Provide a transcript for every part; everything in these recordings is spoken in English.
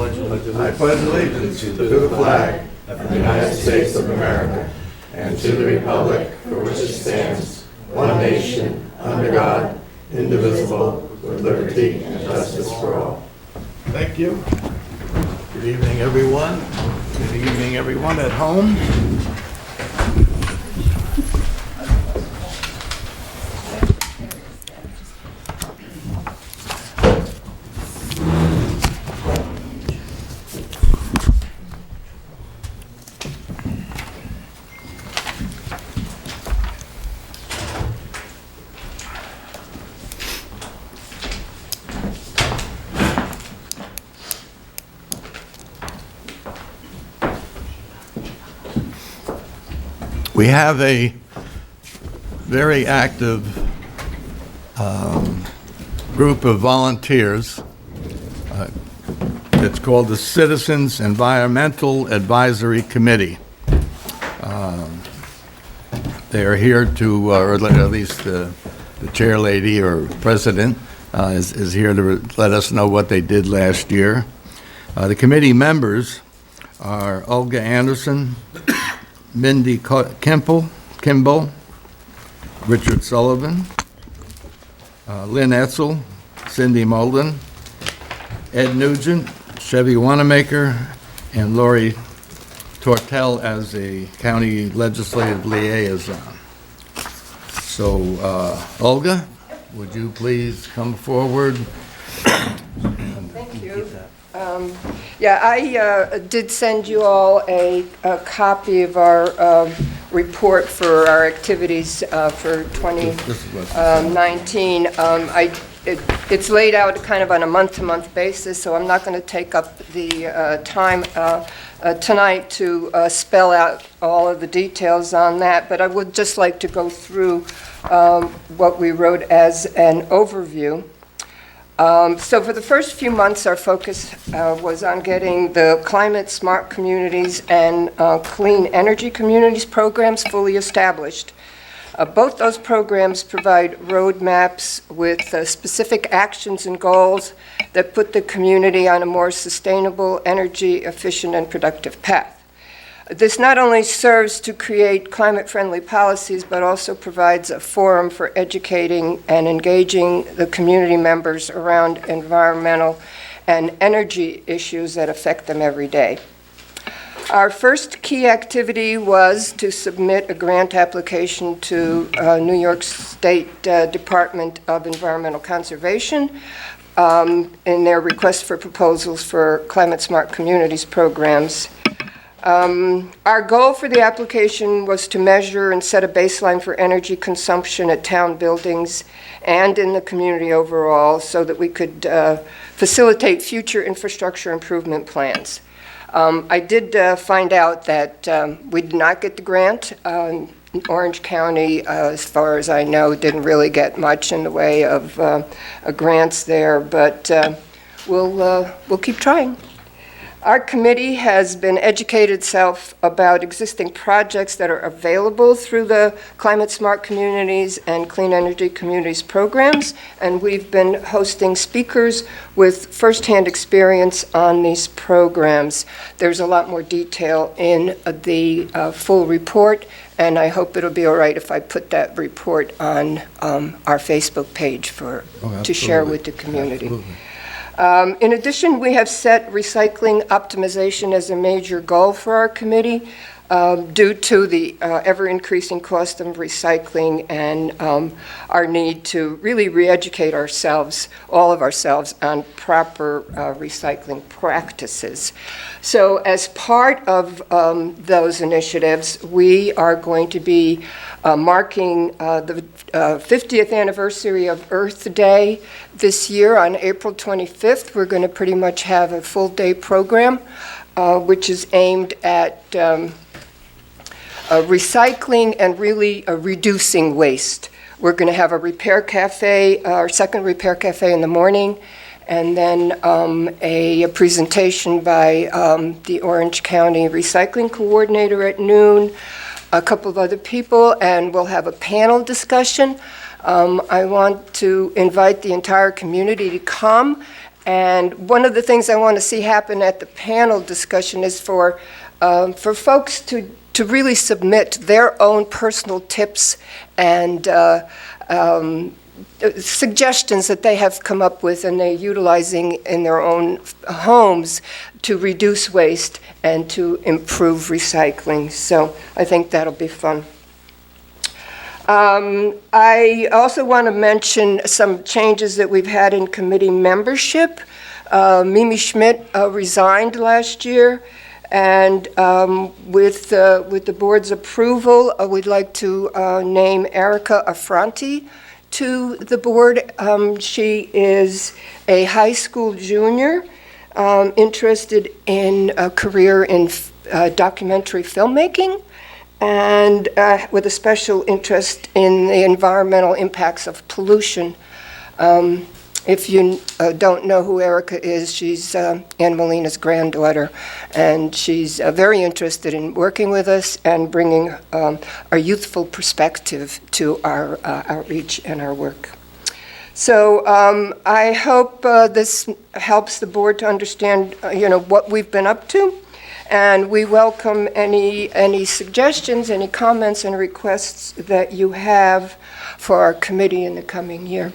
I pledge allegiance to the flag of the United States of America and to the republic for which it stands, one nation, under God, indivisible, with liberty and justice for all. Thank you. Good evening, everyone. Good evening, everyone at home. We have a very active group of volunteers. It's called the Citizens Environmental Advisory Committee. They are here to, or at least the chair lady or president is here to let us know what they did last year. The committee members are Olga Anderson, Mindy Kimball, Richard Sullivan, Lynn Etzel, Cindy Molden, Ed Nugent, Chevy Wanamaker, and Lori Tortel as a county legislative liaison. So, Olga, would you please come forward? Thank you. I did send you all a copy of our report for our activities for 2019. It's laid out kind of on a month-to-month basis, so I'm not going to take up the time tonight to spell out all of the details on that, but I would just like to go through what we wrote as an overview. So for the first few months, our focus was on getting the climate smart communities and clean energy communities programs fully established. Both those programs provide roadmaps with specific actions and goals that put the community on a more sustainable, energy efficient, and productive path. This not only serves to create climate-friendly policies, but also provides a forum for educating and engaging the community members around environmental and energy issues that affect them every day. Our first key activity was to submit a grant application to New York State Department of Environmental Conservation in their request for proposals for climate smart communities programs. Our goal for the application was to measure and set a baseline for energy consumption at town buildings and in the community overall so that we could facilitate future infrastructure improvement plans. I did find out that we did not get the grant. Orange County, as far as I know, didn't really get much in the way of grants there, but we'll keep trying. Our committee has been educated itself about existing projects that are available through the Climate Smart Communities and Clean Energy Communities programs, and we've been hosting speakers with firsthand experience on these programs. There's a lot more detail in the full report, and I hope it'll be all right if I put that report on our Facebook page to share with the community. Absolutely. In addition, we have set recycling optimization as a major goal for our committee due to the ever-increasing cost of recycling and our need to really re-educate ourselves, all of ourselves, on proper recycling practices. So as part of those initiatives, we are going to be marking the 50th anniversary of Earth Day this year on April 25th. We're going to pretty much have a full-day program, which is aimed at recycling and really reducing waste. We're going to have a repair cafe, our second repair cafe in the morning, and then a presentation by the Orange County Recycling Coordinator at noon, a couple of other people, and we'll have a panel discussion. I want to invite the entire community to come And one of the things I want to see happen at the panel discussion is for folks to really submit their own personal tips and suggestions that they have come up with and they're utilizing in their own homes to reduce waste and to improve recycling. So I think that'll be fun. I also want to mention some changes that we've had in committee membership. Mimi Schmidt resigned last year, and with the board's approval, we'd like to name Erica Affronti to the board. She is a high school junior interested in a career in documentary filmmaking, and with a special interest in the environmental impacts of pollution. If you don't know who Erica is, she's Ann Molina's granddaughter, and she's very interested in working with us and bringing a youthful perspective to our outreach and our work. So I hope this helps the board to understand, what we've been up to, and we welcome any suggestions, any comments, and requests that you have for our committee in the coming year.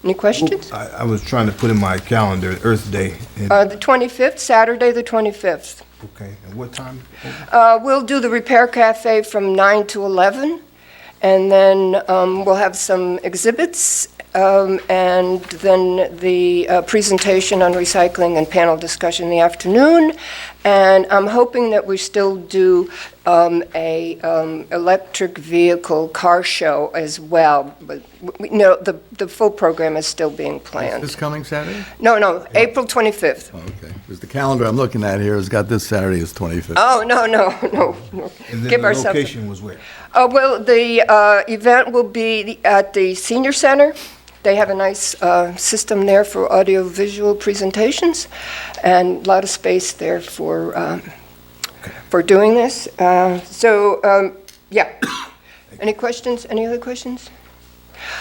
Any questions? I was trying to put in my calendar Earth Day. The 25th, Saturday the 25th. Okay, and what time? We'll do the Repair Cafe from 9 to 11, and then we'll have some exhibits, and then the presentation on recycling and panel discussion in the afternoon. And I'm hoping that we still do a electric vehicle car show as well. But the full program is still being planned. This coming Saturday? No, April 25th. Oh, okay. Because the calendar I'm looking at here has got this Saturday as 25th. Oh, no. And then Give the ourselves. location was where? Well, the event will be at the Senior Center. They have a nice system there for audio-visual presentations, and a lot of space there for doing this. Yeah. Any questions? Any other questions?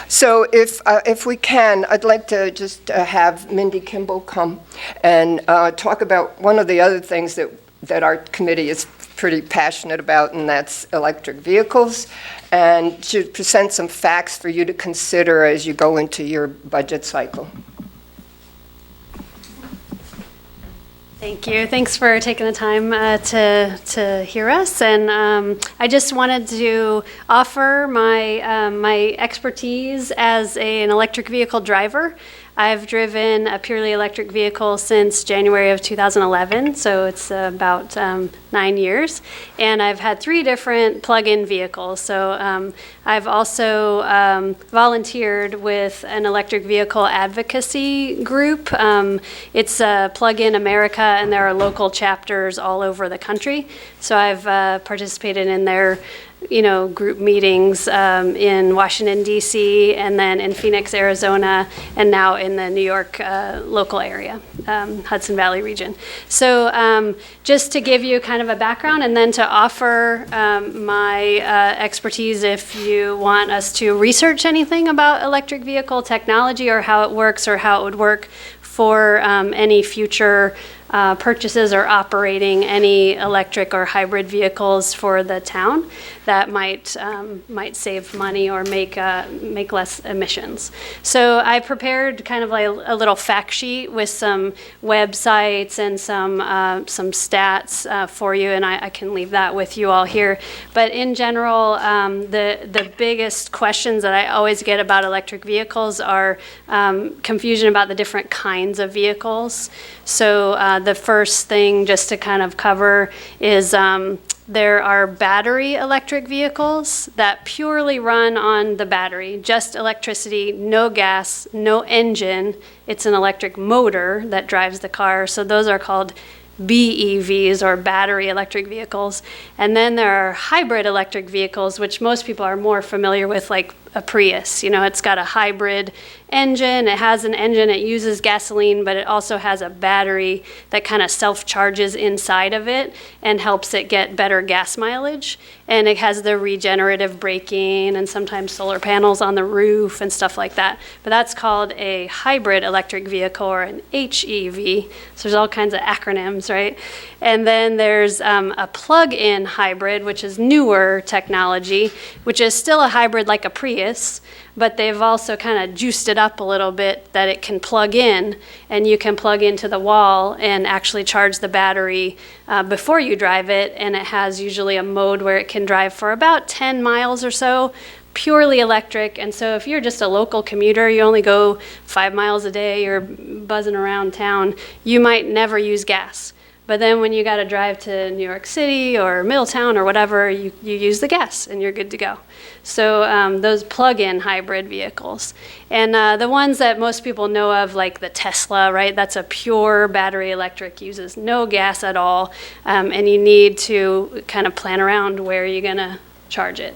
So if we can, I'd like to just have Mindy Kimball come and talk about one of the other things that our committee is pretty passionate about, and that's electric vehicles, and to present some facts for you to consider as you go into your budget cycle. Thank you. Thanks for taking the time to hear us. And I just wanted to offer my expertise as an electric vehicle driver. I've driven a purely electric vehicle since January of 2011, so it's about 9 years. And I've had 3 different plug-in vehicles. So I've also volunteered with an electric vehicle advocacy group. It's Plug-in America, and there are local chapters all over the country. So I've participated in their group meetings in Washington, D.C., and then in Phoenix, Arizona, and now in the New York local area, Hudson Valley region. So just to give you kind of a background, and then to offer my expertise if you want us to research anything about electric vehicle technology or how it works or how it would work for any future purchases or operating any electric or hybrid vehicles for the town that might save money or make less emissions. So I prepared kind of like a little fact sheet with some websites and some stats for you, and I can leave that with you all here. But in general, the biggest questions that I always get about electric vehicles are confusion about the different kinds of vehicles. So the first thing just to kind of cover is there are battery electric vehicles that purely run on the battery, just electricity, no gas, no engine. It's an electric motor that drives the car. So those are called BEVs, or battery electric vehicles. And then there are hybrid electric vehicles, which most people are more familiar with, like a Prius. You know, it's got a hybrid engine. It has an engine, it uses gasoline, but it also has a battery that kind of self-charges inside of it and helps it get better gas mileage. And it has the regenerative braking and sometimes solar panels on the roof and stuff like that. But that's called a hybrid electric vehicle, or an HEV. So there's all kinds of acronyms, right? And then there's a plug-in hybrid, which is newer technology, which is still a hybrid like a Prius, but they've also kind of juiced it up a little bit that it can plug in, and you can plug into the wall and actually charge the battery before you drive it. And it has usually a mode where it can drive for about 10 miles or so, purely electric. And so if you're just a local commuter, you only go 5 miles a day, you're buzzing around town, you might never use gas. But then when you got to drive to New York City or Middletown or whatever, you use the gas and you're good to go. So those plug-in hybrid vehicles. And the ones that most people know of, like the Tesla, right? That's a pure battery electric, uses no gas at all. And you need to kind of plan around where you're going to charge it.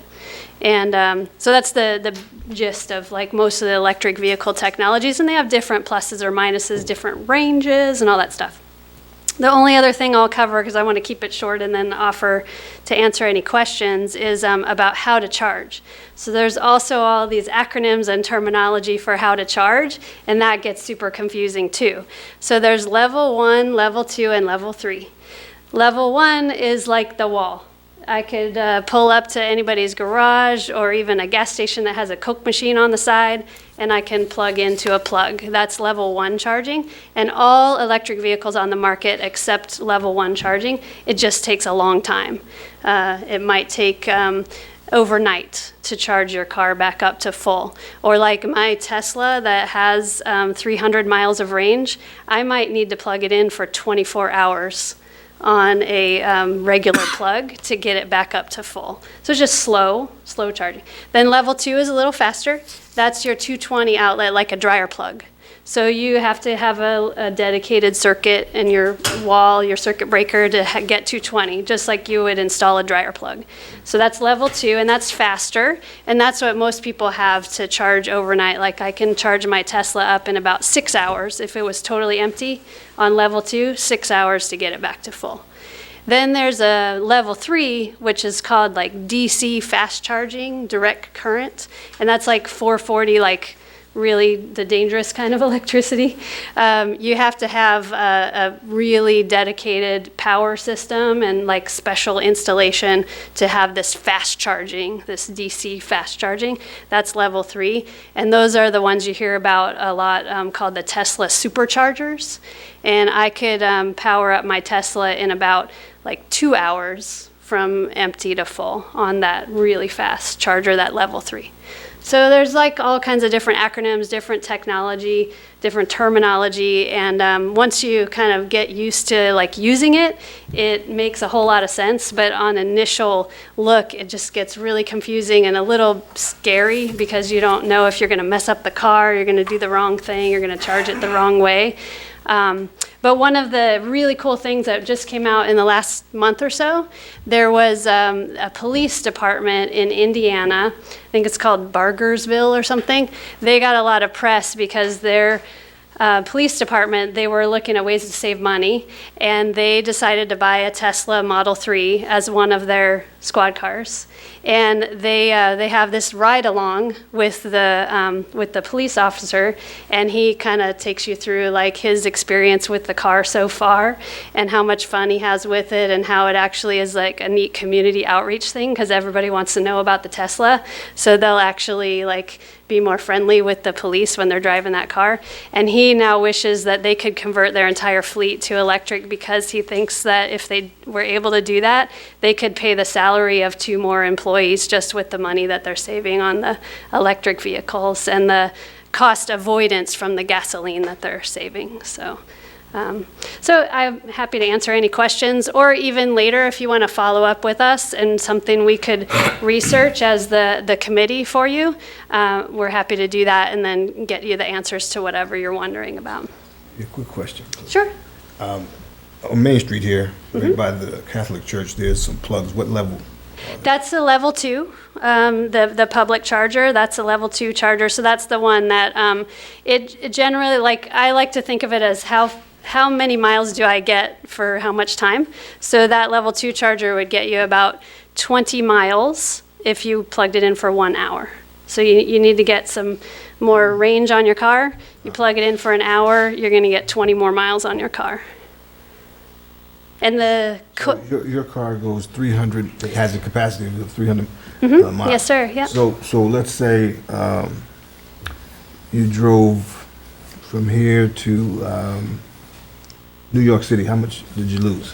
And so that's the gist of like most of the electric vehicle technologies. And they have different pluses or minuses, different ranges and all that stuff. The only other thing I'll cover, because I want to keep it short and then offer to answer any questions, is about how to charge. So there's also all these acronyms and terminology for how to charge, and that gets super confusing too. So there's level 1, level 2, and level 3. Level 1 is like the wall. I could pull up to anybody's garage or even a gas station that has a Coke machine on the side, and I can plug into a plug. That's level 1 charging. And all electric vehicles on the market accept level 1 charging. It just takes a long time. It might take overnight to charge your car back up to full. Or like my Tesla that has 300 miles of range, I might need to plug it in for 24 hours on a regular plug to get it back up to full. So it's just slow charging. Then level 2 is a little faster. That's your 220 outlet, like a dryer plug. So you have to have a dedicated circuit in your wall, your circuit breaker, to get 220, just like you would install a dryer plug. So that's level 2, and that's faster, and that's what most people have to charge overnight. Like I can charge my Tesla up in about 6 hours if it was totally empty. On level 2, 6 hours to get it back to full. Then there's a level 3, which is called like DC fast charging, direct current, and that's like 440, like really the dangerous kind of electricity. You have to have a really dedicated power system and like special installation to have this fast charging, this DC fast charging. That's level 3. And those are the ones you hear about a lot, called the Tesla superchargers. And I could power up my Tesla in about like 2 hours from empty to full on that really fast charger, that level 3. So there's like all kinds of different acronyms, different technology, different terminology, and once you kind of get used to like using it, it makes a whole lot of sense. But on initial look, it just gets really confusing and a little scary because you don't know if you're going to mess up the car, you're going to do the wrong thing, you're going to charge it the wrong way. But one of the really cool things that just came out in the last month or so, there was a police department in Indiana, I think it's called Bargersville or something. They got a lot of press because their police department, they were looking at ways to save money, and they decided to buy a Tesla Model 3 as one of their squad cars. And they have this ride along with the police officer, and he kind of takes you through like his experience with the car so far and how much fun he has with it and how it actually is like a neat community outreach thing because everybody wants to know about the Tesla. So they'll actually like be more friendly with the police when they're driving that car. And he now wishes that they could convert their entire fleet to electric because he thinks that if they were able to do that, they could pay the salary of 2 more employees just with the money that they're saving on the electric vehicles and the cost avoidance from the gasoline that they're saving. So I'm happy to answer any questions, or even later if you want to follow up with us and something we could research as the committee for you, we're happy to do that and then get you the answers to whatever you're wondering about. A quick question. Sure. On Main Street here, right by the Catholic Church, there's some plugs. What level? That's a level 2, the public charger. That's a level 2 charger. So that's the one that it generally, like, I like to think of it as how many miles do I get for how much time. So that level 2 charger would get you about 20 miles if you plugged it in for 1 hour. So you need to get some more range on your car. You plug it in for an hour, you're going to get 20 more miles on your car. And the Your car goes 300, it has a capacity of 300 miles. Mm-hmm. Yes, sir, yeah. So let's say you drove from here to New York City. How much did you lose?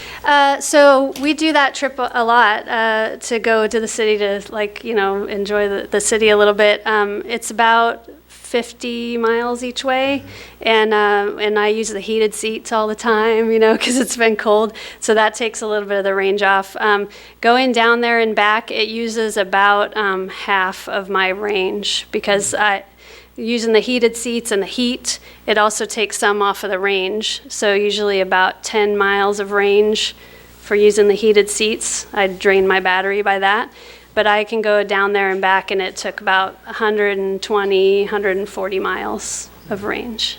So we do that trip a lot to go to the city to, like, enjoy the city a little bit. It's about 50 miles each way, and I use the heated seats all the time, because it's been cold. So that takes a little bit of the range off. Going down there and back, it uses about half of my range because using the heated seats and the heat, it also takes some off of the range. So usually about 10 miles of range for using the heated seats. I drain my battery by that. But I can go down there and back, and it took about 120, 140 miles of range.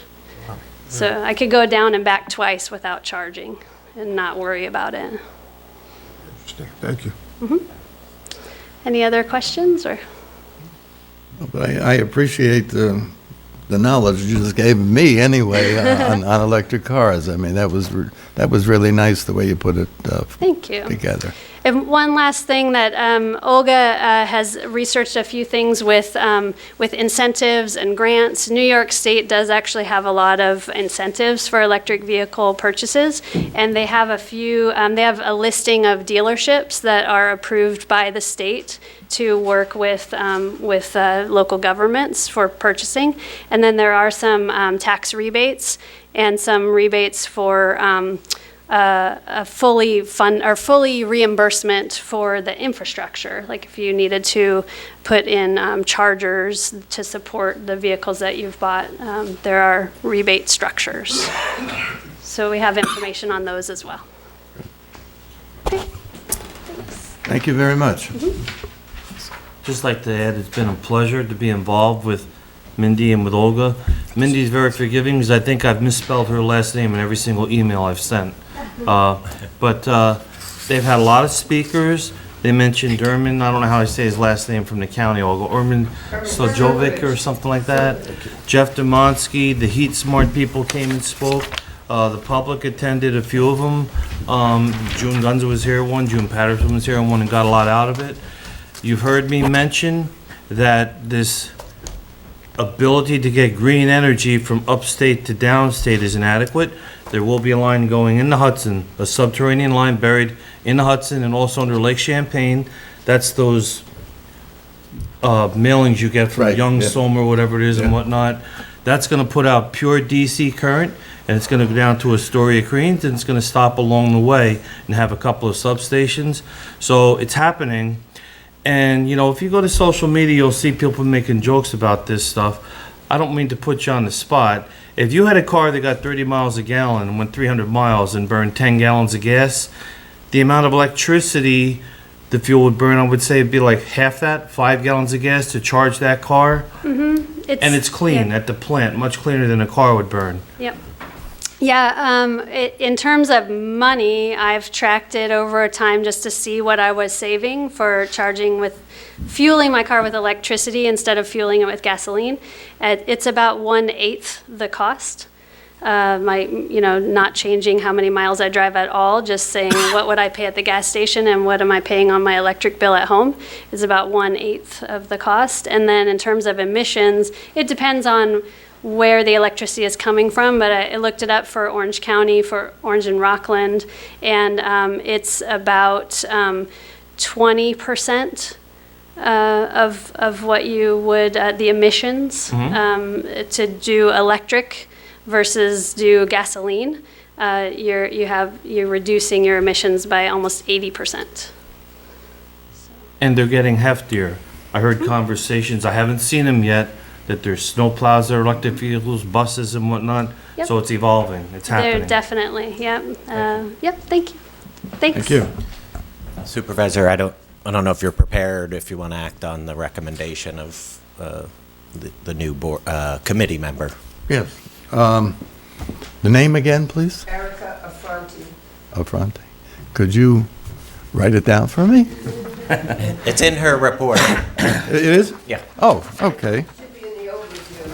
So I could go down and back twice without charging and not worry about it. Interesting. Thank you. Any other questions? Or? But I appreciate the knowledge you just gave me anyway on electric cars. I mean, that was really nice the way you put it Thank you. together. And one last thing that Olga has researched a few things with incentives and grants. New York State does actually have a lot of incentives for electric vehicle purchases, and they have a few. They have a listing of dealerships that are approved by the state to work with local governments for purchasing, and then there are some tax rebates and some rebates for. A fully reimbursement for the infrastructure. Like if you needed to put in chargers to support the vehicles that you've bought, there are rebate structures. So we have information on those as well. Okay. Thanks. Thank you very much. Just like to add, it's been a pleasure to be involved with Mindy and with Olga. Mindy's very forgiving because I think I've misspelled her last name in every single email I've sent. But they've had a lot of speakers. They mentioned Ermin, I don't know how I say his last name from the county, Olga, Ermin Slojovic or something like that. Jeff Demonsky, the Heat Smart people came and spoke. The public attended, a few of them. June Gunza was here at one, June Patterson was here at one, and got a lot out of it. You've heard me mention that this ability to get green energy from upstate to downstate is inadequate. There will be a line going in the Hudson, a subterranean line buried in the Hudson and also under Lake Champlain. That's those mailings you get from Right, Young yeah. Somer, whatever it is, and Yeah. whatnot. That's going to put out pure DC current, and it's going to go down to Astoria Creens, and it's going to stop along the way and have a couple of substations. So it's happening. And, if you go to social media, you'll see people making jokes about this stuff. I don't mean to put you on the spot. If you had a car that got 30 miles a gallon and went 300 miles and burned 10 gallons of gas, the amount of electricity the fuel would burn, I would say, would be like half that, 5 gallons of gas to charge that car. And it's clean Yeah. at the plant, much cleaner than a car would burn. Yep. Yeah, in terms of money, I've tracked it over time just to see what I was saving for fueling my car with electricity instead of fueling it with gasoline. It's about 1/8 the cost. Not changing how many miles I drive at all, just saying what would I pay at the gas station and what am I paying on my electric bill at home is about 1/8 of the cost. And then in terms of emissions, it depends on where the electricity is coming from, but I looked it up for Orange County, for Orange and Rockland, and it's about 20% of what you would, the emissions to do electric versus do gasoline. You're reducing your emissions by almost 80%. And they're getting heftier. I heard conversations, I haven't seen them yet, that there's snow plows that are electric vehicles, buses and whatnot. Yep. So it's evolving, it's happening. They're definitely, yep. Yep, thank you. Thanks. Thank you. Supervisor, I don't I don't know if you're prepared, if you want to act on the recommendation of the new board, committee member. Yes. The name again, please? Erica Affronti. Affronti. Could you write it down for me? It's in her report. It is? Yeah. Oh, okay. Should be in the overview.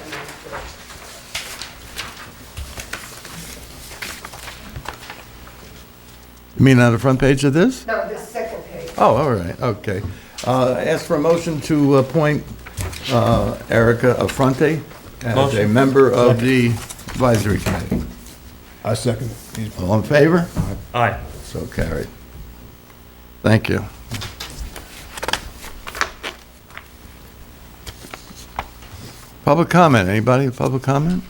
You mean on the front page of this? No, the second page. Oh, all right, okay. Ask for a motion to appoint Erica Affronti as a Motion. member of the advisory committee. I second. All in favor? Aye. So carried. Thank you. Public comment, anybody, public comment?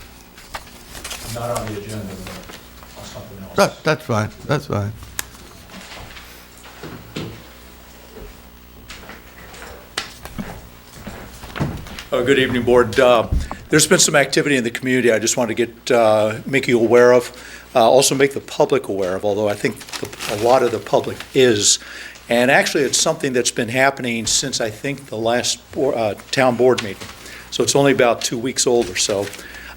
Not on the agenda, but on something else. That's fine, that's fine. Good evening, Board. There's been some activity in the community I just want to make you aware of, also make the public aware of, although I think a lot of the public is. And actually, it's something that's been happening since, I think, the last town board meeting. So it's only about 2 weeks old or so.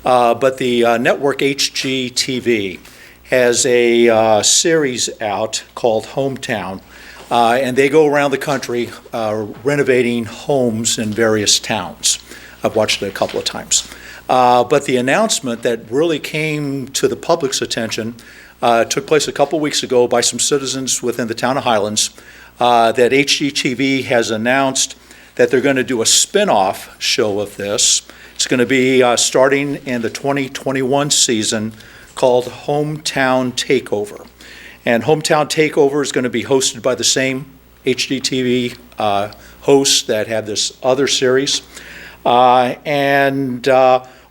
But the network HGTV has a series out called Hometown. And they go around the country renovating homes in various towns. I've watched it a couple of times. But the announcement that really came to the public's attention took place a couple weeks ago by some citizens within the town of Highlands, that HGTV has announced that they're going to do a spin-off show of this. It's going to be starting in the 2021 season, called Hometown Takeover. And Hometown Takeover is going to be hosted by the same HGTV hosts that have this other series. And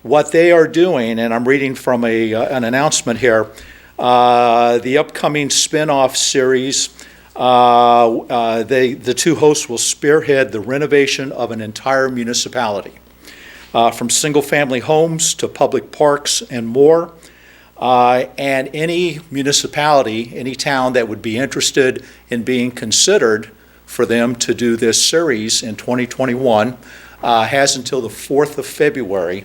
what they are doing, and I'm reading from an announcement here, the upcoming spin-off series, the two hosts will spearhead the renovation of an entire municipality, from single-family homes to public parks and more. And any municipality, any town that would be interested in being considered for them to do this series in 2021 has until the 4th of February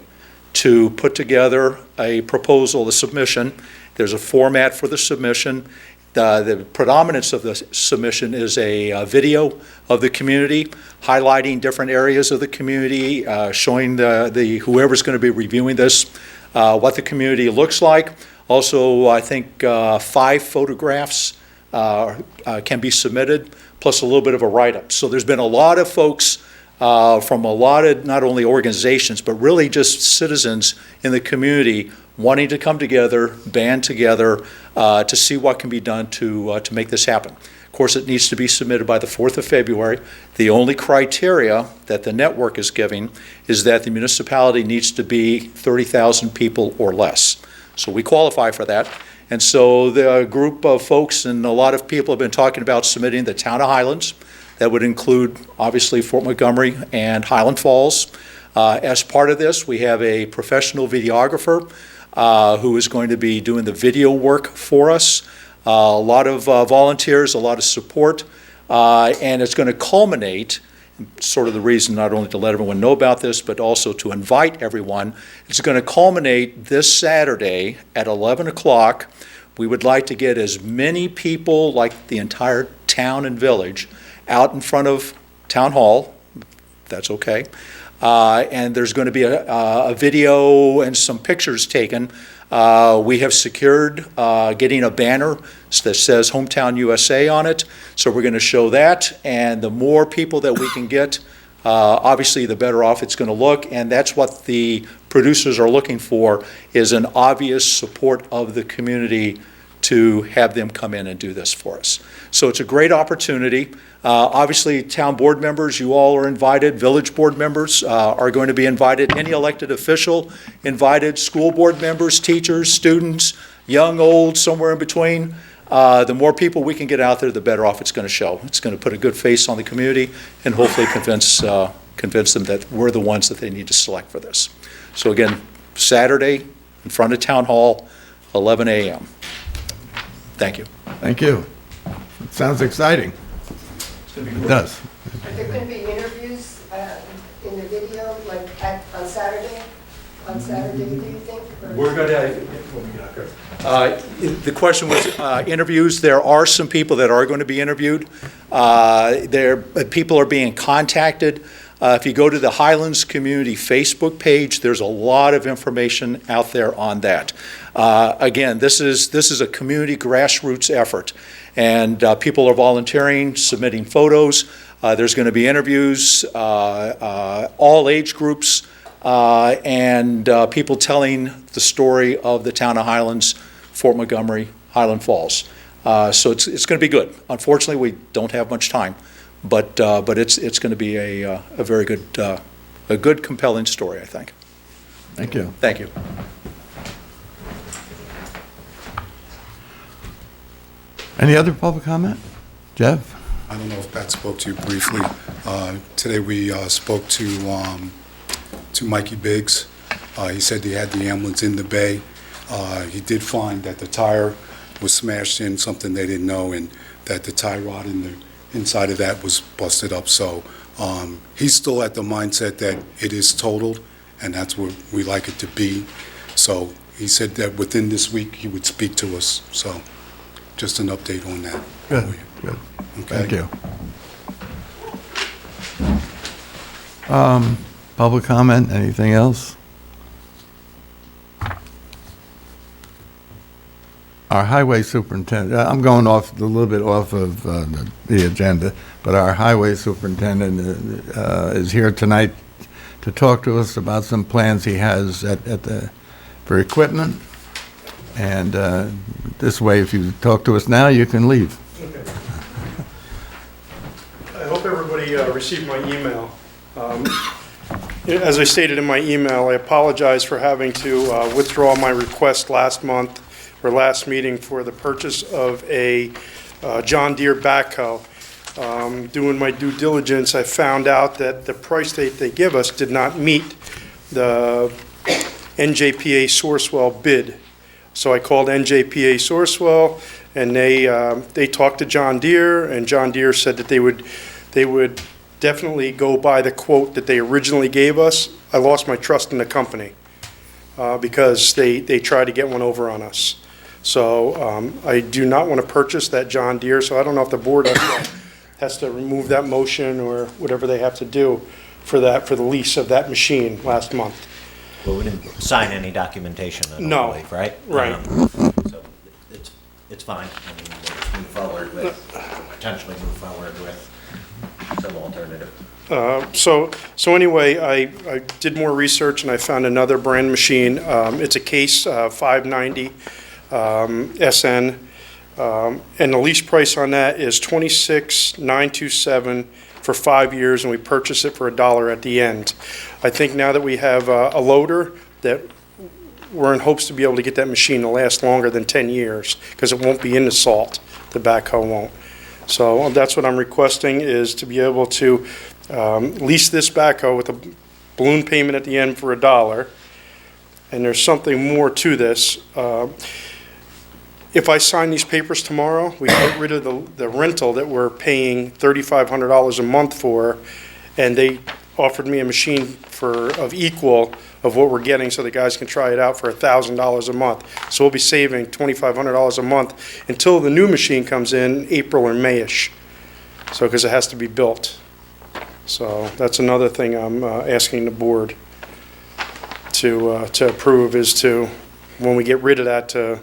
to put together a proposal, a submission. There's a format for the submission. The predominance of the submission is a video of the community, highlighting different areas of the community, showing the whoever's going to be reviewing this what the community looks like. Also, I think 5 photographs can be submitted, plus a little bit of a write-up. So there's been a lot of folks from a lot of not only organizations, but really just citizens in the community wanting to come together, band together to see what can be done to make this happen. Of course, it needs to be submitted by the 4th of February. The only criteria that the network is giving is that the municipality needs to be 30,000 people or less. So we qualify for that. And so the group of folks and a lot of people have been talking about submitting the town of Highlands. That would include, obviously, Fort Montgomery and Highland Falls. As part of this, we have a professional videographer who is going to be doing the video work for us. A lot of volunteers, a lot of support, and it's going to culminate, sort of the reason not only to let everyone know about this, but also to invite everyone. It's going to culminate this Saturday at 11 o'clock. We would like to get as many people, like the entire town and village, out in front of Town Hall, if that's okay. And there's going to be a video and some pictures taken. We have secured getting a banner that says Hometown USA on it, so we're going to show that, and the more people that we can get, obviously the better off it's going to look, and that's what the producers are looking for, is an obvious support of the community to have them come in and do this for us. So it's a great opportunity. Obviously, town board members, you all are invited. Village board members are going to be invited. Any elected official invited. School board members, teachers, students, young, old, somewhere in between. The more people we can get out there, the better off it's going to show. It's going to put a good face on the community and hopefully convince them that we're the ones that they need to select for this. So again, Saturday in front of Town Hall, 11 a.m. Thank you. Thank you. It sounds exciting. It does. Are there going to be interviews in the video, like on Saturday? On Saturday, do you think? Or- We're going to, the question was interviews. There are some people that are going to be interviewed. People are being contacted. If you go to the Highlands Community Facebook page, there's a lot of information out there on that. Again, this is a community grassroots effort, and people are volunteering, submitting photos. There's going to be interviews, all age groups, and people telling the story of the town of Highlands, Fort Montgomery, Highland Falls. So it's going to be good. Unfortunately, we don't have much time, but it's going to be a very good, a good, compelling story, I think. Thank you. Thank you. Any other public comment? Jeff? I don't know if Pat spoke to you briefly. Today we spoke to Mikey Biggs. He said he had the ambulance in the bay. He did find that the tire was smashed in, something they didn't know, and that the tie rod in the inside of that was busted up. So he's still at the mindset that it is totaled, and that's what we like it to be. So he said that within this week he would speak to us. So just an update on that. Good, good. Okay? Thank you. Public comment, anything else? Our highway superintendent, I'm going off, a little bit off of the agenda, but our highway superintendent is here tonight to talk to us about some plans he has for equipment. And this way, if you talk to us now, you can leave. Okay. I hope everybody received my email. As I stated in my email, I apologize for having to withdraw my request last month or last meeting for the purchase of a John Deere backhoe. Doing my due diligence, I found out that the price they give us did not meet the NJPA Sourcewell bid. So I called NJPA Sourcewell, and they talked to John Deere, and John Deere said that they would definitely go by the quote that they originally gave us. I lost my trust in the company because they tried to get one over on us. So I do not want to purchase that John Deere, so I don't know if the board has to remove that motion or whatever they have to do for the lease of that machine last month. Well, we didn't sign any documentation, I No. don't believe, right? Right. So it's fine. I mean, we'll just move forward with, potentially move forward with some alternative. So anyway, I did more research and I found another brand machine. It's a Case 590 SN, and the lease price on that is $26,927 for 5 years, and we purchase it for $1 at the end. I think now that we have a loader, that we're in hopes to be able to get that machine to last longer than 10 years, because it won't be in the salt, the backhoe won't. So that's what I'm requesting, is to be able to lease this backhoe with a balloon payment at the end for $1. And there's something more to this. If I sign these papers tomorrow, we get rid of the rental that we're paying $3,500 a month for, and they offered me a machine of equal of what we're getting, so the guys can try it out for $1,000 a month. So we'll be saving $2,500 a month until the new machine comes in April or May-ish. So, because it has to be built. So that's another thing I'm asking the board to approve, is to, when we get rid of that, to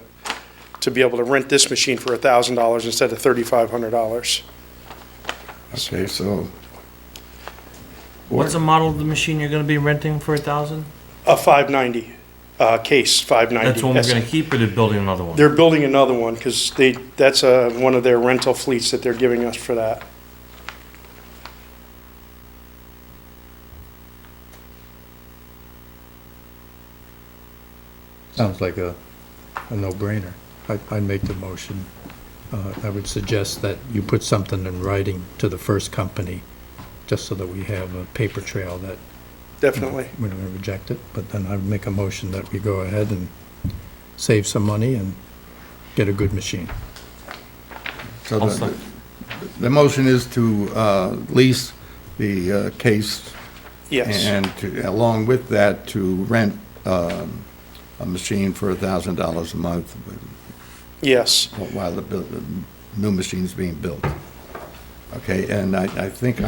be able to rent this machine for $1,000 instead of $3,500. Okay, so What's the model of the machine you're gonna be renting for $1,000? A 590, Case 590. That's one we're gonna keep, or they're building another one? They're building another one, because that's one of their rental fleets that they're giving us for that. Sounds like a no-brainer. I'd make the motion. I would suggest that you put something in writing to the first company, just so that we have a paper trail that Definitely. we're going to reject it. But then I would make a motion that we go ahead and save some money and get a good machine. So I'll the- second. the motion is to lease the case Yes. and to, along with that, to rent a machine for $1,000 a month Yes. while the new machine's being built. Okay, and I think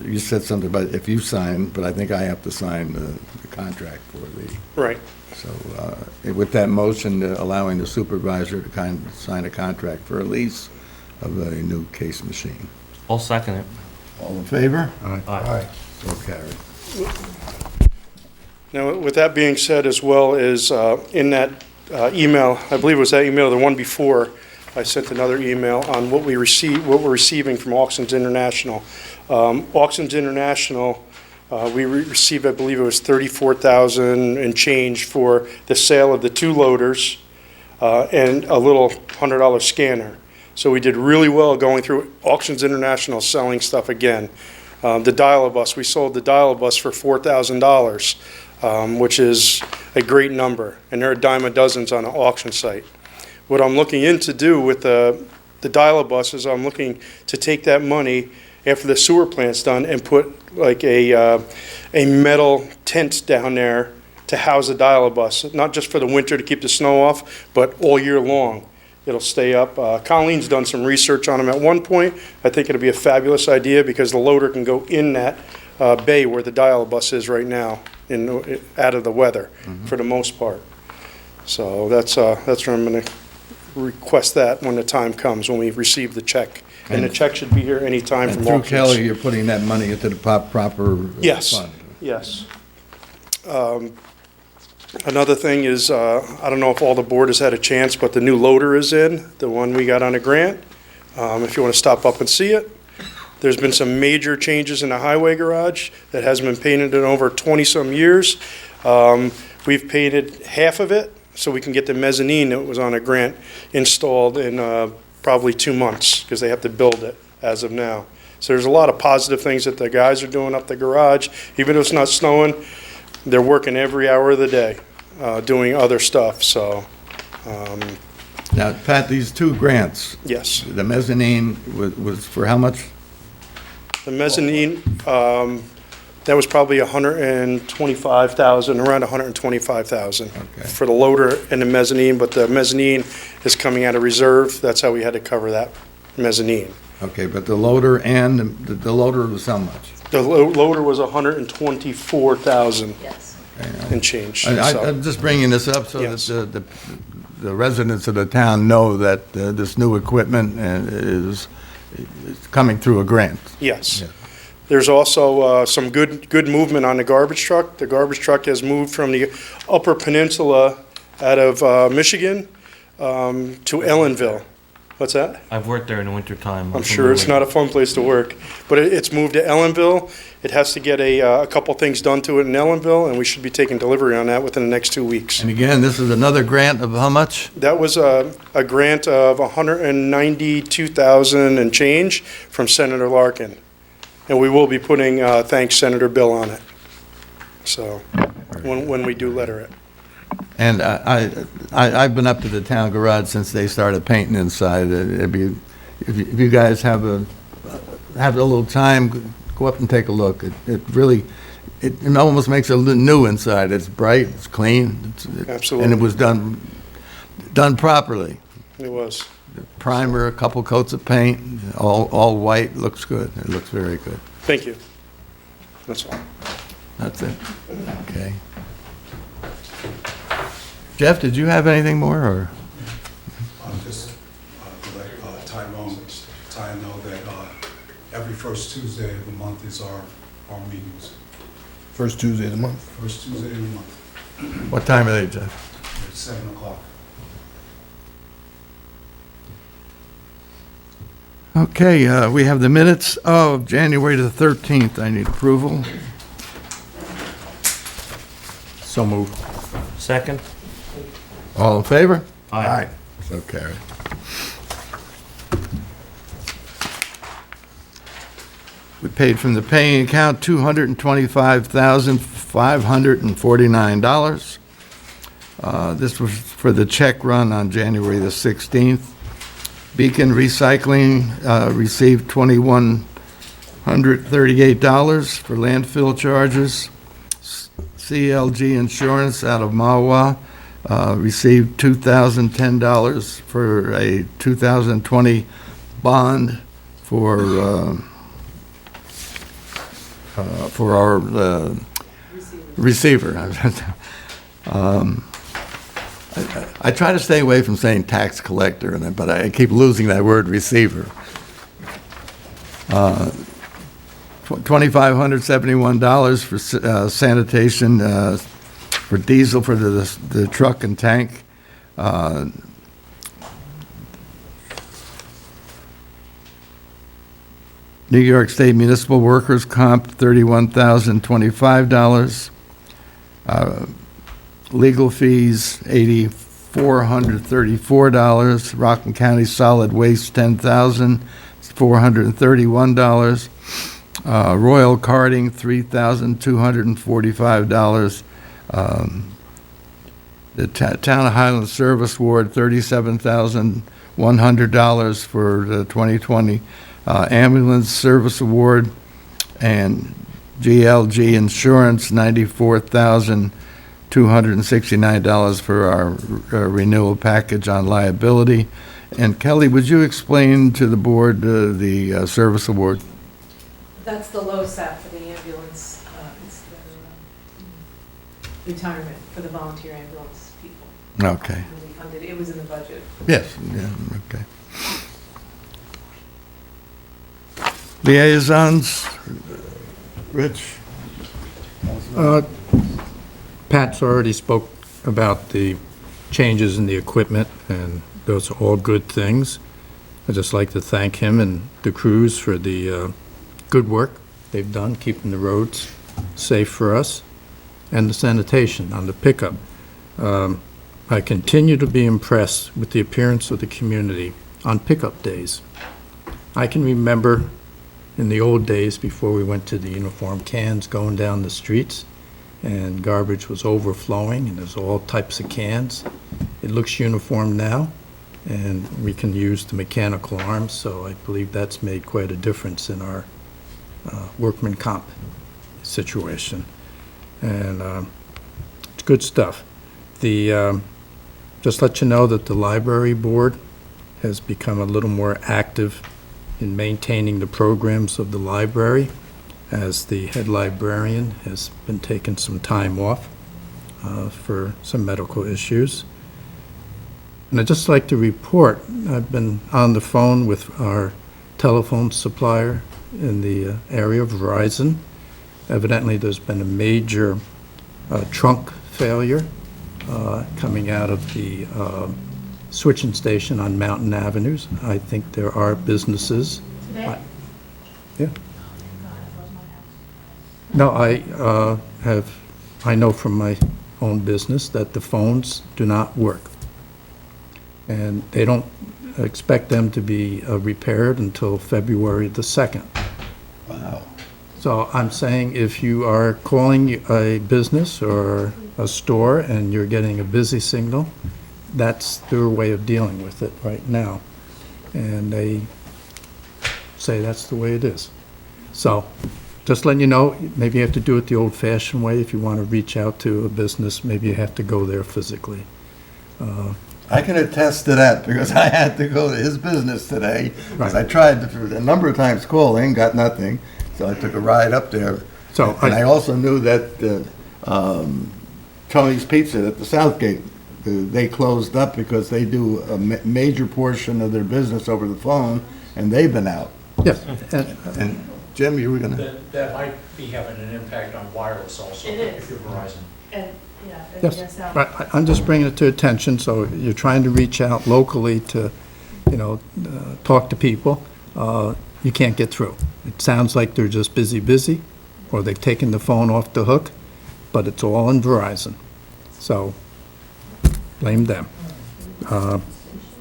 you said something about if you sign, but I think I have to sign the contract for the, Right. so with that motion, allowing the supervisor to sign a contract for a lease of a new case machine. I'll second it. All in favor? Aye. So carried. Now, with that being said, as well as in that email, I believe it was that email, the one before, I sent another email on what we're receiving from Auctions International. Auctions International, we received, I believe it was $34,000 and change for the sale of the 2 loaders and a little $100 scanner. So we did really well going through Auctions International selling stuff again. The dial-a-bus, we sold the dial-a-bus for $4,000, which is a great number, and there are a dime a dozens on an auction site. What I'm looking into do with the dial-a-bus is I'm looking to take that money after the sewer plant's done and put like a metal tent down there to house the dial-a-bus, not just for the winter to keep the snow off, but all year long. It'll stay up. Colleen's done some research on them at one point. I think it'll be a fabulous idea because the loader can go in that bay where the dial-a-bus is right now, out of the weather, for the most part. So that's where I'm going to request that when the time comes, when we receive the check. And the check should be here anytime And from through auctions. Kelly, you're putting that money into the proper Yes, fund? yes. Another thing is, I don't know if all the board has had a chance, but the new loader is in, the one we got on a grant. If you want to stop up and see it. There's been some major changes in the highway garage that hasn't been painted in over 20-some years. We've painted half of it, so we can get the mezzanine that was on a grant installed in probably 2 months, because they have to build it as of now. So there's a lot of positive things that the guys are doing up the garage. Even if it's not snowing, they're working every hour of the day, doing other stuff, so, Now, Pat, these 2 grants, yes. the mezzanine was for how much? The mezzanine, that was probably 125,000, around 125,000 Okay. for the loader and the mezzanine, but the mezzanine is coming out of reserve. That's how we had to cover that mezzanine. Okay, but the loader and, the loader was how much? The loader was 124,000 Yes. and change. I'm just bringing this up so Yes. that the residents of the town know that this new equipment is coming through a grant. Yes. Yeah. There's also some good movement on the garbage truck. The garbage truck has moved from the Upper Peninsula out of Michigan to Ellenville. What's that? I've worked there in the wintertime. I'm sure it's not a fun place to work, but it's moved to Ellenville. It has to get a couple things done to it in Ellenville, and we should be taking delivery on that within the next 2 weeks. And again, this is another grant of how much? That was a grant of $192,000 and change from Senator Larkin. And we will be putting thanks Senator Bill on it. So, when we do letter it. And I've been up to the town garage since they started painting inside. If you guys have a little time, go up and take a look. It really, it almost makes it new inside. It's bright, it's clean. Absolutely. And it was done properly. It was. Primer, a couple coats of paint, all white, looks good. It looks very good. Thank you. That's all. That's it. Okay. Jeff, did you have anything more, or? Just to let Ty know that every first Tuesday of the month is our meetings. First Tuesday of the month. First Tuesday of the month, What time are they, Jeff? at 7 o'clock. Okay, we have the minutes of January the 13th. I need approval. So moved. Second? All in favor? Aye. So carried. We paid from the paying account $225,549. This was for the check run on January the 16th. Beacon Recycling received $2,138 for landfill charges. CLG Insurance out of Mawa received $2,010 for a 2020 bond for our receiver. I try to stay away from saying tax collector, but I keep losing that word receiver. $2,571 for sanitation, for diesel for the truck and tank. New York State Municipal Workers' Comp, $31,025. Legal fees, $8,434. Rockland County Solid Waste, $10,431. Royal Carding, $3,245. The Town of Highlands Service Award, $37,100 for the 2020 Ambulance Service Award, and GLG Insurance, $94,269 for our renewal package on liability. And Kelly, would you explain to the board the service award? That's the LoSAP for the ambulance, it's the retirement for the volunteer ambulance people. Okay. And we funded, it was in the budget. Yes, yeah, okay. Liaisons, Rich? Pat's already spoke about the changes in the equipment, and those are all good things. I'd just like to thank him and the crews for the good work they've done, keeping the roads safe for us, and the sanitation on the pickup. I continue to be impressed with the appearance of the community on pickup days. I can remember in the old days, before we went to the uniform cans, going down the streets, and garbage was overflowing, and there's all types of cans. It looks uniform now, and we can use the mechanical arms, so I believe that's made quite a difference in our workman comp situation. And it's good stuff. Just let you know that the library board has become a little more active in maintaining the programs of the library, as the head librarian has been taking some time off for some medical issues. And I'd just like to report, I've been on the phone with our telephone supplier in the area of Verizon. Evidently, there's been a major trunk failure coming out of the switching station on Mountain Avenues. I think there are businesses. Today? Yeah. No, I know from my own business that the phones do not work. And they don't expect them to be repaired until February the 2nd. Wow. So I'm saying if you are calling a business or a store and you're getting a busy signal, that's their way of dealing with it right now. And they say that's the way it is. So just letting you know, maybe you have to do it the old-fashioned way. If you want to reach out to a business, maybe you have to go there physically. I can attest to that, because I had to go to his business today, because I Right. tried for a number of times calling, got nothing, so I took a ride up there. So And I also knew that Tony's Pizza at the Southgate, they closed up because they do a major portion of their business over the phone, and they've been out. Yes, And Jim, you were gonna, That might be having an impact on wireless also, It is. if you're Verizon. And, yeah, yes, yes, that. right. I'm just bringing it to attention, so you're trying to reach out locally to, talk to people. You can't get through. It sounds like they're just busy, or they've taken the phone off the hook, but it's all in Verizon. So, blame them.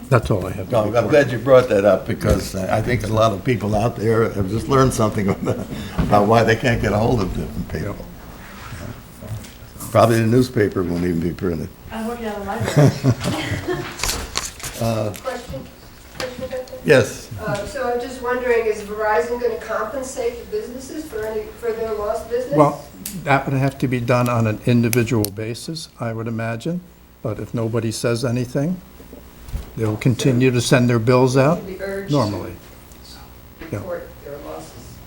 That's all I have. to no, I'm report. glad you brought that up, because I think a lot of people out there have just learned something about why they can't get a hold of different people. Probably the newspaper won't even be printed. I'm working on the library. Question? Yes. So I'm just wondering, is Verizon going to compensate the businesses for their lost business? Well, that would have to be done on an individual basis, I would imagine. But if nobody says anything, they'll continue to send their bills out Should be urged normally. to report their losses.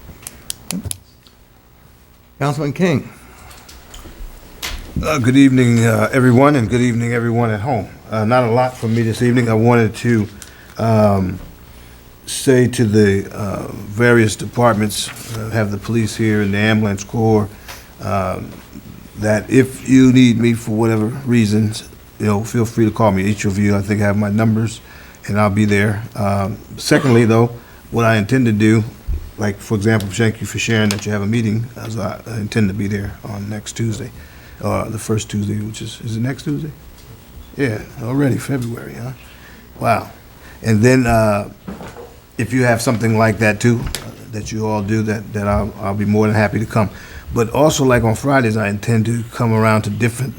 Councilman King. Good evening, everyone, and good evening, everyone at home. Not a lot from me this evening. I wanted to say to the various departments, have the police here and the ambulance corps, that if you need me for whatever reasons, feel free to call me. Each of you, I think, have my numbers, and I'll be there. Secondly, though, what I intend to do, like, for example, thank you for sharing that you have a meeting, as I intend to be there on next Tuesday, the first Tuesday, which is it next Tuesday? Yeah, already February, huh? Wow. And then, if you have something like that too, that you all do, that I'll be more than happy to come. But also, like on Fridays, I intend to come around to different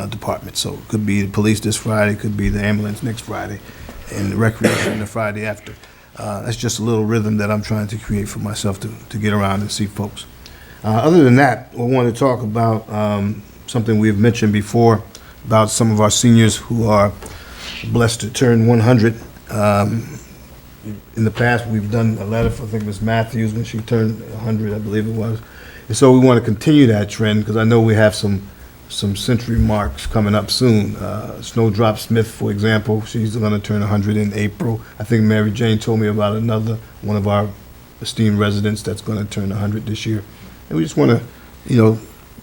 departments. So it could be the police this Friday, could be the ambulance next Friday, and the recreation the Friday after. That's just a little rhythm that I'm trying to create for myself to get around and see folks. Other than that, I want to talk about something we've mentioned before, about some of our seniors who are blessed to turn 100. In the past, we've done a letter for, I think, Ms. Matthews when she turned 100, I believe it was. And so we want to continue that trend, because I know we have some century marks coming up soon. Snowdrop Smith, for example, she's going to turn 100 in April. I think Mary Jane told me about another one of our esteemed residents that's going to turn 100 this year. And we just want to,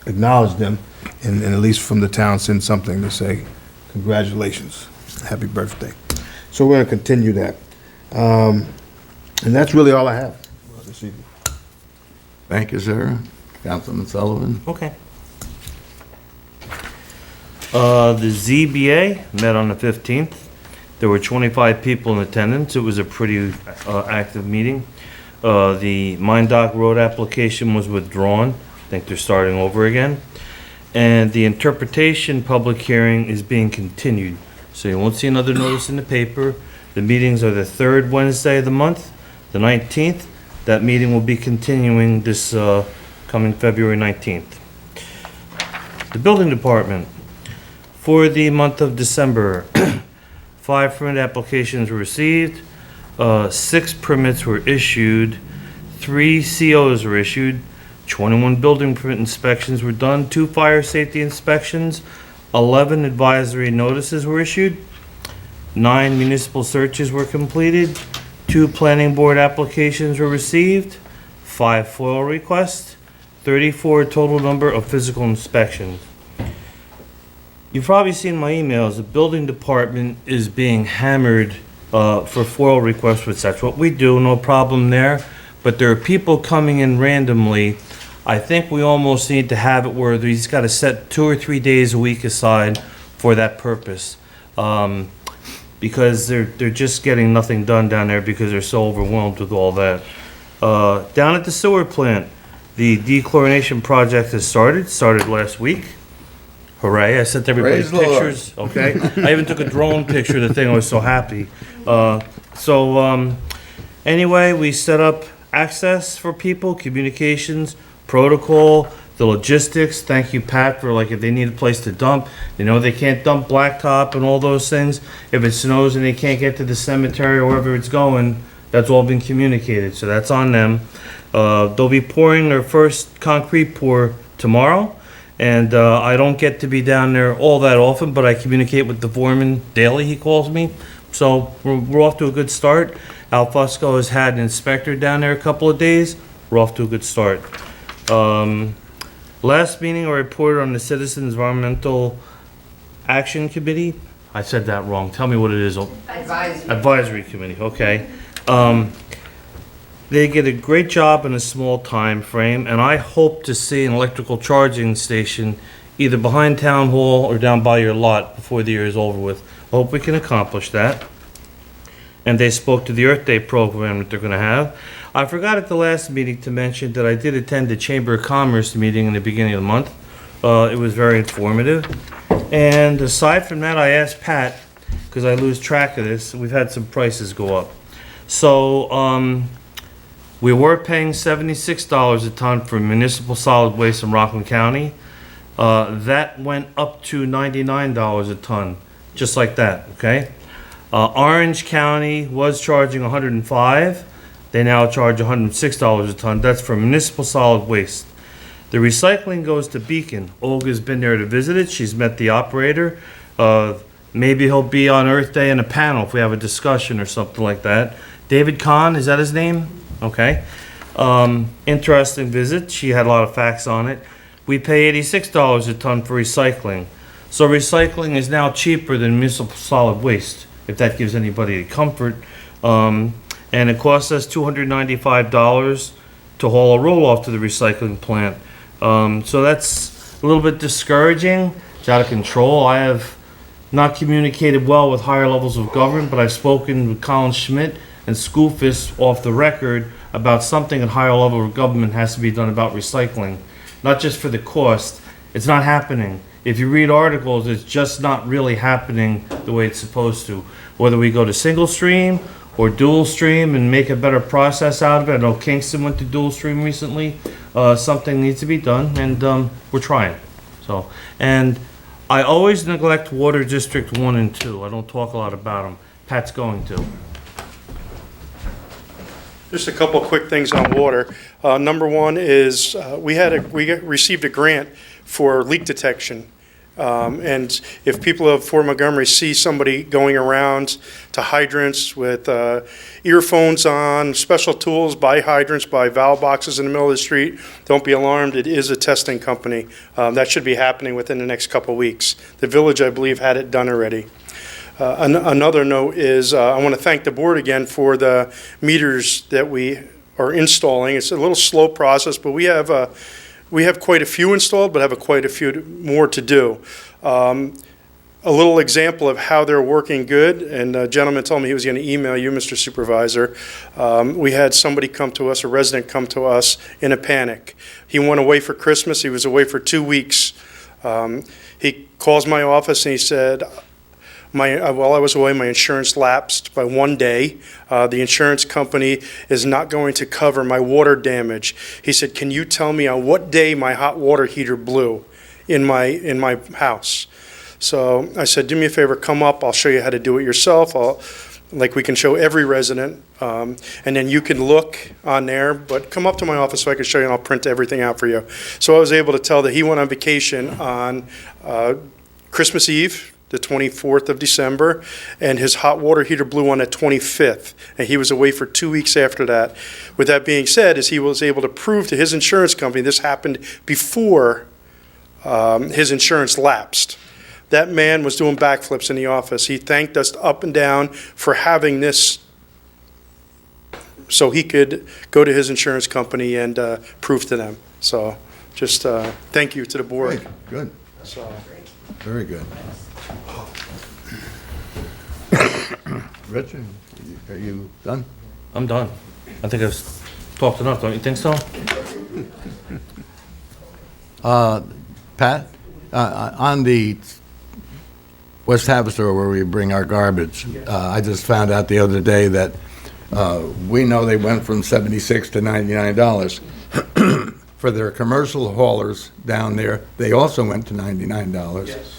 acknowledge them, and at least from the town send something to say, congratulations, happy birthday. So we're going to continue that. And that's really all I have this evening. Thank you, sir. Councilman Sullivan. Okay. The ZBA met on the 15th. There were 25 people in attendance. It was a pretty active meeting. The Mine Dock Road application was withdrawn. I think they're starting over again. And the interpretation public hearing is being continued. So you won't see another notice in the paper. The meetings are the third Wednesday of the month, the 19th. That meeting will be continuing this coming February 19th. The building department. For the month of December, 5 permit applications were received, 6 permits were issued, 3 COs were issued, 21 building permit inspections were done, 2 fire safety inspections, 11 advisory notices were issued, 9 municipal searches were completed, 2 planning board applications were received, 5 FOIL requests, 34 total number of physical inspections. You've probably seen my emails. The building department is being hammered for FOIL requests, which that's what we do, no problem there. But there are people coming in randomly. I think we almost need to have it where he's got to set 2 or 3 days a week aside for that purpose. Because they're just getting nothing done down there because they're so overwhelmed with all that. Down at the sewer plant, the dechlorination project has started last week. Hooray, I sent everybody Praise the Lord. pictures, okay? I even took a drone picture of the thing, I was so happy. Anyway, we set up access for people, communications, protocol, the logistics. Thank you, Pat, for if they need a place to dump. They can't dump blacktop and all those things. If it snows and they can't get to the cemetery or wherever it's going, that's all been communicated, so that's on them. They'll be pouring their first concrete pour tomorrow. And I don't get to be down there all that often, but I communicate with the foreman daily, he calls me. So we're off to a good start. Al Fusco has had an inspector down there a couple of days. We're off to a good start. Last meeting, I reported on the Citizens Environmental Action Committee. I said that wrong. Tell me what it is. Advisory Committee, okay. They get a great job in a small time frame, and I hope to see an electrical charging station either behind Town Hall or down by your lot before the year is over with. I hope we can accomplish that. And they spoke to the Earth Day program that they're going to have. I forgot at the last meeting to mention that I did attend the Chamber of Commerce meeting in the beginning of the month. It was very informative. And aside from that, I asked Pat, because I lose track of this, we've had some prices go up. So, we were paying $76 a ton for municipal solid waste in Rockland County. That went up to $99 a ton, just like that, okay? Orange County was charging $105. They now charge $106 a ton. That's for municipal solid waste. The recycling goes to Beacon. Olga's been there to visit it. She's met the operator. Maybe he'll be on Earth Day in a panel if we have a discussion or something like that. David Kahn, is that his name? Okay. Interesting visit. She had a lot of facts on it. We pay $86 a ton for recycling. So recycling is now cheaper than municipal solid waste, if that gives anybody comfort. And it costs us $295 to haul a roll-off to the recycling plant. So that's a little bit discouraging. It's out of control. I have not communicated well with higher levels of government, but I've spoken with Colin Schmidt and Schoolfist off the record about something at higher level of government has to be done about recycling. Not just for the cost. It's not happening. If you read articles, it's just not really happening the way it's supposed to. Whether we go to single stream or dual stream and make a better process out of it. I know Kingston went to dual stream recently. Something needs to be done, and we're trying. So, and I always neglect Water District 1 and 2. I don't talk a lot about them. Pat's going to. Just a couple of quick things on water. Number one is received a grant for leak detection. And if people of Fort Montgomery see somebody going around to hydrants with earphones on, special tools by hydrants, by valve boxes in the middle of the street, don't be alarmed. It is a testing company. That should be happening within the next couple of weeks. The village, I believe, had it done already. Another note is I want to thank the board again for the meters that we are installing. It's a little slow process, but we have quite a few installed, but have quite a few more to do. A little example of how they're working good, and a gentleman told me he was going to email you, Mr. Supervisor. We had somebody come to us, a resident come to us in a panic. He went away for Christmas. He was away for 2 weeks. He calls my office and he said, while I was away, my insurance lapsed by 1 day. The insurance company is not going to cover my water damage. He said, can you tell me on what day my hot water heater blew in my house? So I said, do me a favor, come up. I'll show you how to do it yourself. Like we can show every resident. And then you can look on there, but come up to my office so I can show you and I'll print everything out for you. So I was able to tell that he went on vacation on Christmas Eve, the 24th of December, and his hot water heater blew on the 25th, and he was away for 2 weeks after that. With that being said, is he was able to prove to his insurance company this happened before his insurance lapsed. That man was doing backflips in the office. He thanked us up and down for having this so he could go to his insurance company and prove to them. So just thank you to the board. Great, good, So. very good. Richard, are you done? I'm done. I think I've talked enough, don't you think so? Pat, on the West Haverstraw where we bring our garbage, I just found out the other day that we know they went from $76 to $99. For their commercial haulers down there, they also went to $99. Yes.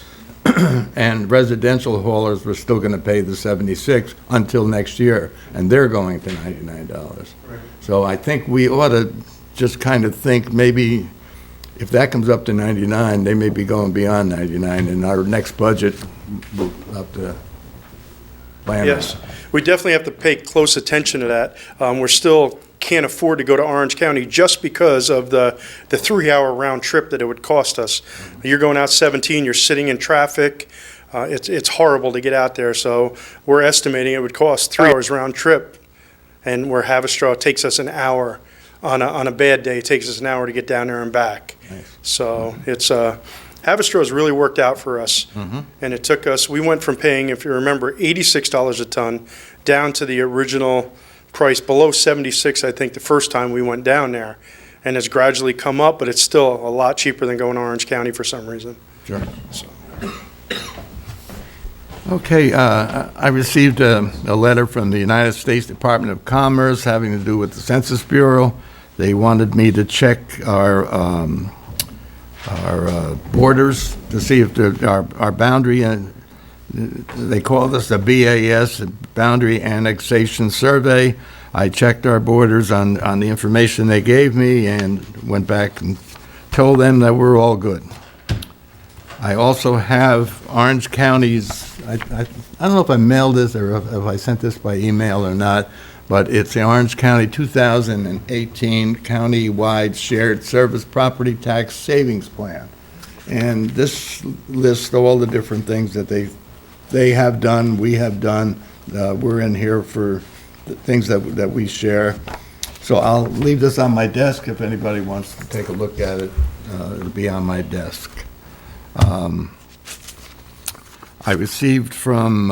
And residential haulers were still going to pay the $76 until next year, and they're going to $99. Right. So I think we ought to just kind of think maybe if that comes up to 99, they may be going beyond 99, and our next budget will have to plan Yes, that. we definitely have to pay close attention to that. We're still can't afford to go to Orange County just because of the 3-hour round trip that it would cost us. You're going out 17, you're sitting in traffic. It's horrible to get out there. So we're estimating it would cost 3 hours round trip, and where Haverstraw takes us an hour. On a bad day, it takes us an hour to get down there and back. Nice. So it's Haverstraw's really worked out for us. And it took us, we went from paying, if you remember, $86 a ton down to the original price below 76, I think, the first time we went down there. And it's gradually come up, but it's still a lot cheaper than going to Orange County for some reason. Sure. So. Okay, I received a letter from the United States Department of Commerce having to do with the Census Bureau. They wanted me to check our borders to see if our boundary, they called us a BAS, Boundary Annexation Survey. I checked our borders on the information they gave me and went back and told them that we're all good. I also have Orange County's, I don't know if I mailed this or if I sent this by email or not, but it's the Orange County 2018 County-wide Shared Service Property Tax Savings Plan. And this lists all the different things that they have done, we have done. We're in here for the things that we share. So I'll leave this on my desk. If anybody wants to take a look at it, it'll be on my desk. I received from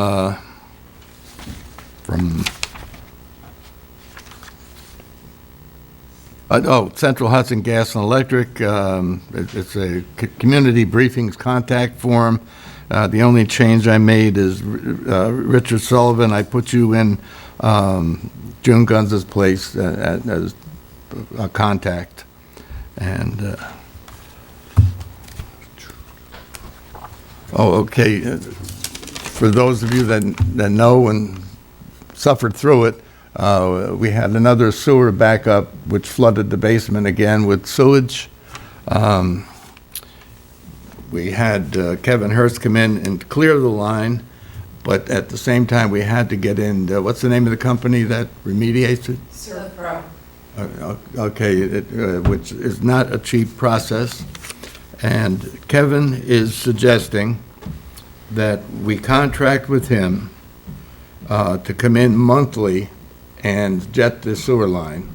Central Hudson Gas and Electric. It's a community briefings contact form. The only change I made is Richard Sullivan, I put you in June Guns' place as a contact. And okay. For those of you that know and suffered through it, we had another sewer backup which flooded the basement again with sewage. We had Kevin Hurst come in and clear the line, but at the same time, we had to get in, what's the name of the company that remediates it? Servpro. Okay, which is not a cheap process. And Kevin is suggesting that we contract with him to come in monthly and jet the sewer line,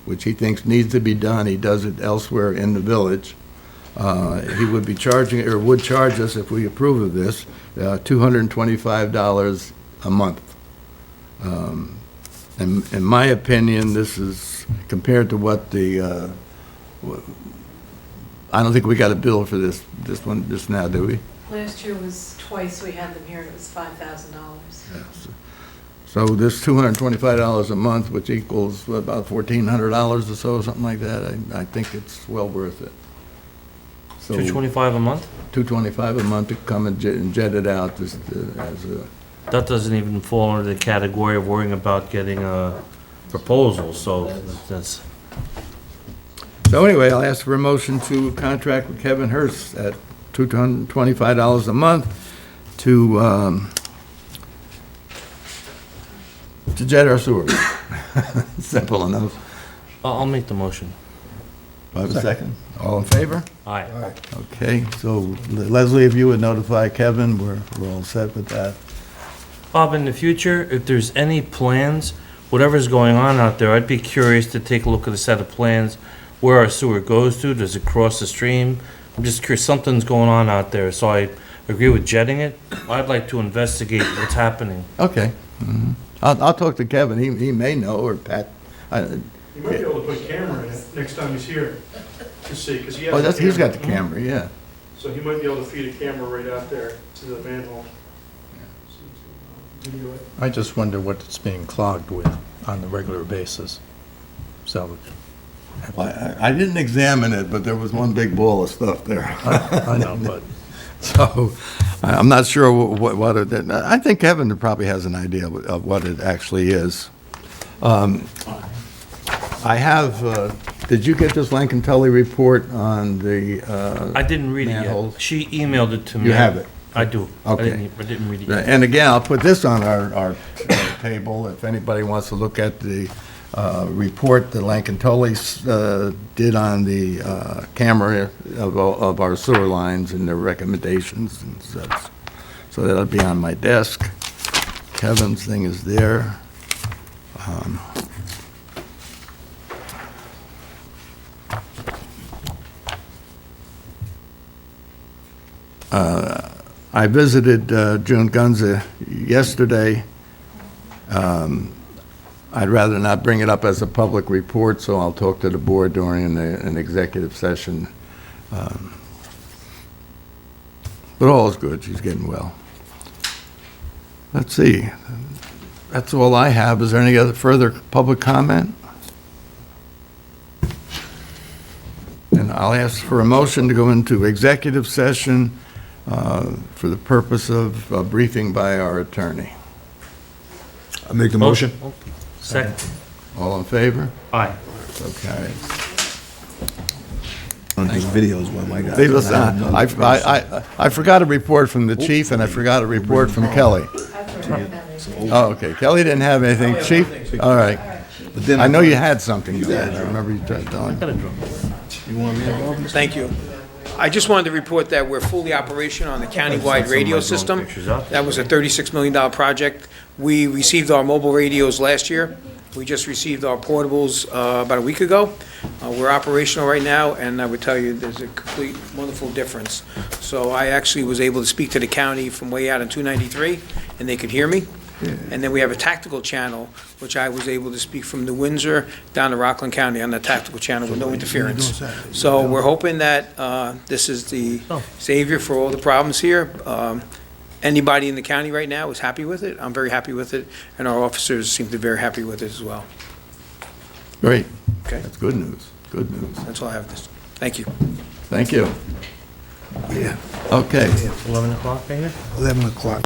which he thinks needs to be done. He does it elsewhere in the village. He would be charging, or would charge us if we approve of this, $225 a month. In my opinion, this is compared to what the, I don't think we got a bill for this one just now, do we? Last year was twice we had them here, and it was $5,000. So this $225 a month, which equals about $1,400 or so, something like that, I think it's well worth it. So $225 a month? $225 a month to come and jet it out just as a, That doesn't even fall under the category of worrying about getting a proposal, so that's, so anyway, I'll ask for a motion to contract with Kevin Hurst at $225 a month to jet our sewer. Simple enough. I'll make the motion. Do I have a second? All in favor? Aye. Okay, so Leslie, if you would notify Kevin, we're all set with that. Bob, in the future, if there's any plans, whatever's going on out there, I'd be curious to take a look at a set of plans where our sewer goes to. Does it cross the stream? I'm just curious, something's going on out there, so I agree with jetting it. I'd like to investigate what's happening. Okay. Mhm. I'll talk to Kevin. He may know, or Pat. You might be able to put a camera in it next time he's here to see, because he has. Oh, a he's got camera. the camera, yeah. So he might be able to feed a camera right out there to the manhole. Video it. I just wonder what it's being clogged with on a regular basis. So, Well, I didn't examine it, but there was one big ball of stuff there. I know, but So I'm not sure what it, I think Kevin probably has an idea of what it actually is. I have, did you get this Lankin Tully report on the I didn't read it manholes? yet. She emailed it to me. You have it? I do. Okay. I didn't read it yet. And again, I'll put this on our table, if anybody wants to look at the report that Lankin Tully did on the camera of our sewer lines and their recommendations and such. So that'll be on my desk. Kevin's thing is there. I visited June Gunza yesterday. I'd rather not bring it up as a public report, so I'll talk to the board during an executive session. But all is good, she's getting well. Let's see. That's all I have. Is there any other further public comment? And I'll ask for a motion to go into executive session for the purpose of a briefing by our attorney. I make the motion. Second. All in favor? Aye. Okay. These videos, well, my God. Hey, listen, I forgot a report from the chief, and I forgot a report from Kelly. Oh, okay. Kelly didn't have anything. Chief? All right. But then I know you had something, though. I remember you telling me. You want me involved? Thank you. I just wanted to report that we're fully operational on the countywide radio system. That was a $36 million project. We received our mobile radios last year. We just received our portables about a week ago. We're operational right now, and I would tell you there's a complete wonderful difference. So I actually was able to speak to the county from way out on 293, and they could hear me. And then we have a tactical channel, which I was able to speak from New Windsor down to Rockland County on the tactical channel with no interference. So we're hoping that this is the savior for all the problems here. Anybody in the county right now is happy with it. I'm very happy with it, and our officers seem to be very happy with it as well. Great. Okay. That's good news. Good news. That's all I have. Thank you. Thank you. Yeah, Okay. 11 o'clock, right here? 11 o'clock.